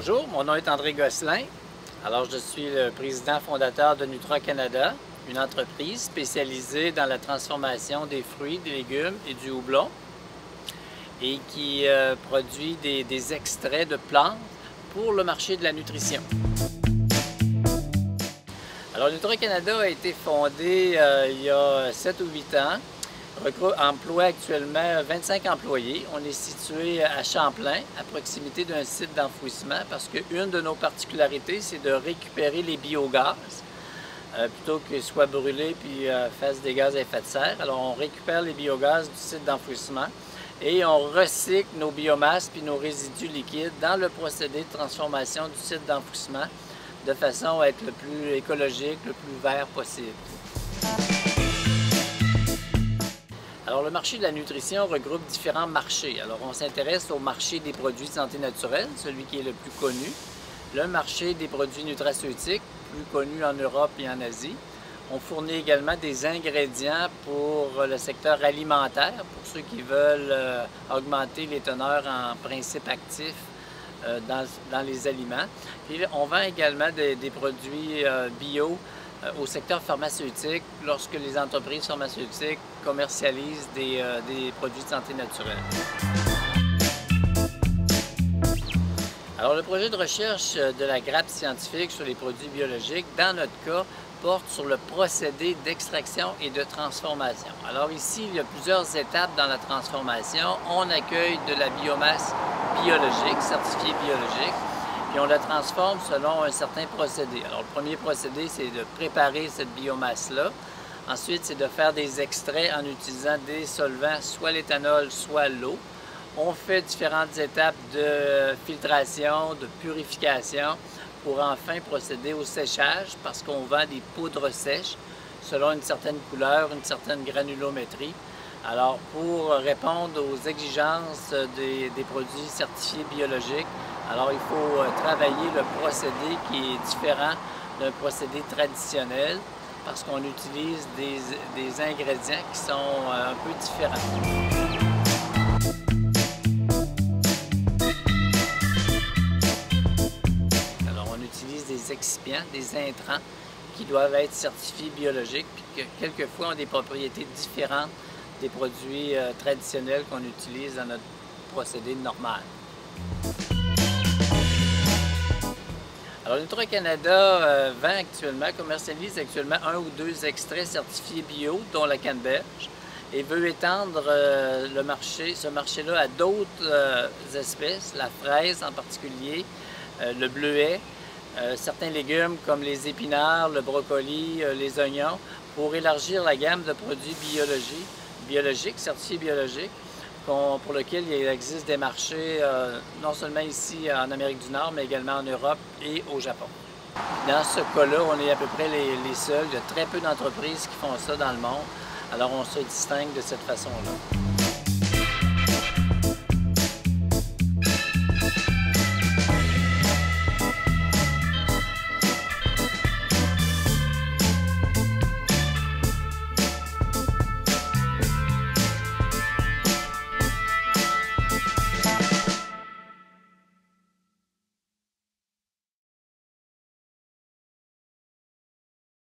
Bonjour, mon nom est André Gosselin. Alors, je suis le président fondateur de Nutra-Canada, une entreprise spécialisée dans la transformation des fruits, des légumes et du houblon et qui produit des extraits de plantes pour le marché de la nutrition. Alors, Nutra-Canada a été fondé il y a 7 ou 8 ans. Emploie actuellement 25 employés. On est situé à Champlain, à proximité d'un site d'enfouissement, parce qu'une de nos particularités, c'est de récupérer les biogaz, plutôt qu'ils soient brûlés puis fassent des gaz à effet de serre. Alors, on récupère les biogaz du site d'enfouissement et on recycle nos biomasses puis nos résidus liquides dans le procédé de transformation du site d'enfouissement de façon à être le plus écologique, le plus vert possible. Alors, le marché de la nutrition regroupe différents marchés. Alors, on s'intéresse au marché des produits de santé naturelle, celui qui est le plus connu, le marché des produits nutraceutiques, plus connu en Europe et en Asie. On fournit également des ingrédients pour le secteur alimentaire, pour ceux qui veulent augmenter les teneurs en principes actifs dans les aliments. Puis, on vend également des produits bio au secteur pharmaceutique, lorsque les entreprises pharmaceutiques commercialisent des produits de santé naturelle. Alors, le projet de recherche de la grappe scientifique sur les produits biologiques, dans notre cas, porte sur le procédé d'extraction et de transformation. Alors ici, il y a plusieurs étapes dans la transformation. On accueille de la biomasse biologique, certifiée biologique, puis on la transforme selon un certain procédé. Alors, le premier procédé, c'est de préparer cette biomasse-là. Ensuite, c'est de faire des extraits en utilisant des solvants, soit l'éthanol, soit l'eau. On fait différentes étapes de filtration, de purification, pour enfin procéder au séchage, parce qu'on vend des poudres sèches selon une certaine couleur, une certaine granulométrie. Alors, pour répondre aux exigences des produits certifiés biologiques, alors il faut travailler le procédé qui est différent d'un procédé traditionnel parce qu'on utilise des ingrédients qui sont un peu différents. Alors, on utilise des excipients, des intrants qui doivent être certifiés biologiques puis que quelquefois ont des propriétés différentes des produits traditionnels qu'on utilise dans notre procédé normal. Alors, Nutra-Canada commercialise actuellement 1 ou 2 extraits certifiés bio, dont la canneberge, et veut étendre ce marché-là à d'autres espèces, la fraise en particulier, le bleuet, certains légumes comme les épinards, le brocoli, les oignons, pour élargir la gamme de produits biologiques, certifiés biologiques, pour lequel il existe des marchés non seulement ici en Amérique du Nord, mais également en Europe et au Japon. Dans ce cas-là, on est à peu près les seuls. Il y a très peu d'entreprises qui font ça dans le monde. Alors, on se distingue de cette façon-là.